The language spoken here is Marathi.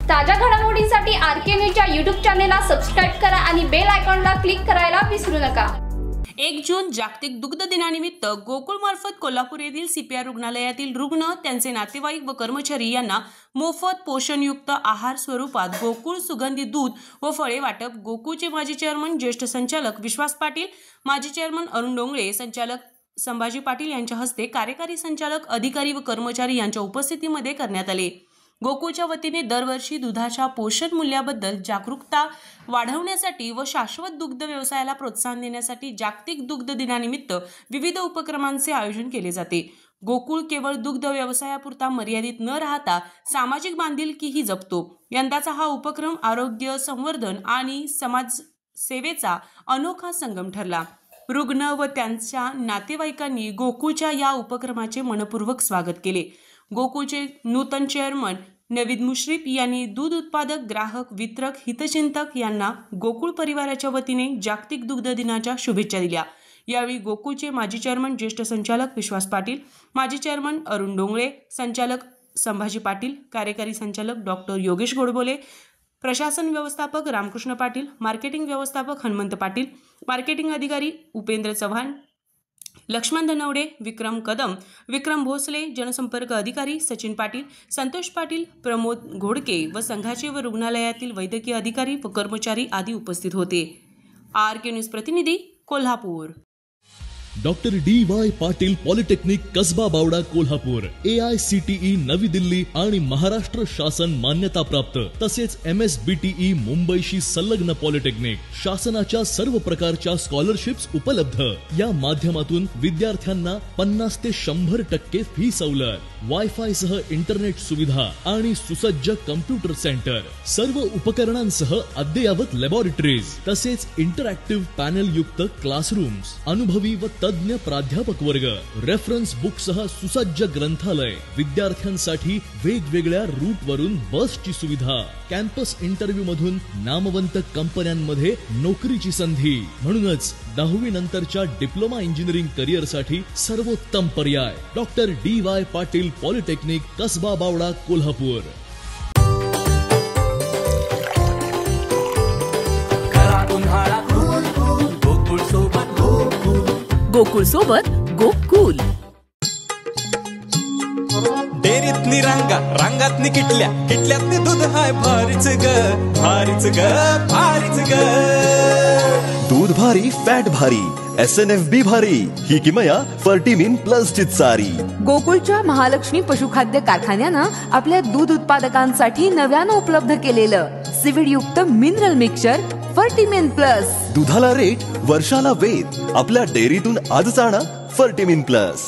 ताज्या घडामोडींसाठी आरके न्यूजच्या YouTube चॅनेलला सबस्क्राइब करा आणि बेल आयकॉनला क्लिक करायला विसरू नका। 1 जून जागतिक दुग्ध दिनानिमित्त गोकुळ मार्फत कोल्हापूर येथील सीपीआर रुग्णालयातील रुग्ण, त्यांचे नातेवाईक व कर्मचारी यांना मोफत पोषणयुक्त आहार स्वरूपात गोकुळ सुगंधी दूध व फळे वाटप। गोकुळचे माजी चेअरमन ज्येष्ठ संचालक विश्वास पाटील, माजी चेअरमन अरुण डोंगळे, संचालक संभाजी पाटील यांच्या हस्ते कार्यकारी संचालक, अधिकारी व कर्मचारी यांच्या उपस्थितीमध्ये करण्यात आले। गोकुळच्या वतीने दरवर्षी दुधाच्या पोषण मूल्याबद्दल जागरूकता वाढवण्यासाठी व शाश्वत दुग्ध व्यवसायाला प्रोत्साहन देण्यासाठी जागतिक दुग्ध दिनानिमित्त विविध उपक्रमांचे आयोजन केले जाते। गोकुळ केवळ दुग्ध व्यवसायापुरता मर्यादित न राहता सामाजिक बांधिलकीही जपतो। यंदाचा हा उपक्रम आरोग्य संवर्धन आणि समाज सेवेचा अनोखा संगम ठरला। रुग्ण व त्यांच्या नातेवाईकांनी गोकुळच्या या उपक्रमाचे मनपूर्वक स्वागत केले। गोकुळचे नूतन चेअरमन नवीद मुश्रीफ यांनी दूध उत्पादक, ग्राहक, वितरक, हितचिंतक यांना गोकुळ परिवाराच्या वतीने जागतिक दुग्ध दिनाच्या शुभेच्छा दिल्या। यावेळी गोकुळचे माजी चेअरमन ज्येष्ठ संचालक विश्वास पाटील, माजी चेअरमन अरुण डोंगळे, संचालक संभाजी पाटील, कार्यकारी संचालक डॉक्टर योगेश गोडबोले, प्रशासन व्यवस्थापक रामकृष्ण पाटील, मार्केटिंग व्यवस्थापक हनुमंत पाटील, मार्केटिंग अधिकारी उपेंद्र चव्हाण, लक्ष्मण धनवडे, विक्रम कदम, विक्रम भोसले, जनसंपर्क अधिकारी सचिन पाटील, संतोष पाटील, प्रमोद घोडके व संघाचे व रुग्णालयातील वैद्यकीय अधिकारी व कर्मचारी आदी उपस्थित होते। आरके न्यूज प्रतिनिधी Kolhapur. Doctor D Y. Patil polytechnic Kasba Bawada Kolhapur, AICTE नवी दिल्ली आणि महाराष्ट्र शासन मान्यता प्राप्त, तसेच MSBTE मुंबईशी संलग्न पॉलिटेक्निक, शासनाच्या सर्व प्रकारच्या स्कॉलरशिप्स उपलब्ध। या माध्यमातून विद्यार्थ्यांना 50 ते 100% फी सवलत, वायफाय सह इंटरनेट सुविधा आणि सुसज्ज कम्प्युटर सेंटर, सर्व उपकरणांसह अद्ययावत लॅबोरेटरीज, तसेच इंटरॅक्टिव्ह पॅनल युक्त क्लासरूम्स, अनुभवी व तज्ञ प्राध्यापक वर्ग, रेफरन्स बुक सह सुसज्ज ग्रंथालय, विद्यार्थ्यांसाठी वेगवेगळ्या रूट वरून बसची सुविधा, कॅम्पस इंटरव्ह्यू मधून नामवंत कंपन्यांमध्ये नोकरीची संधी। म्हणूनच 10वी नंतरच्या डिप्लोमा इंजिनिअरिंग करिअर साठी सर्वोत्तम पर्याय doctor D Y. Patil polytechnic Kasba Bawada Kolhapur. Gokul सोबत गोकुल। डेअरीतनी रांगा, रांगातनी किटल्या, किटल्यातनी दूध हाय भारीच ग, भारीच ग, भारीच ग। दूध भारी, फॅट भारी, SNFB भारी, ही किमया फर्टिमिन प्लस ची सारी। गोकुळच्या महालक्ष्मी पशुखाद्य कारखान्यानं आपल्या दूध उत्पादकांसाठी नव्यानं उपलब्ध केलेलं सीवीड युक्त मिनरल मिक्सचर फर्टिमिन प्लस। दुधाला रेट, वर्षाला वेद, आपल्या डेअरीतून आजच आणा फर्टिमिन प्लस।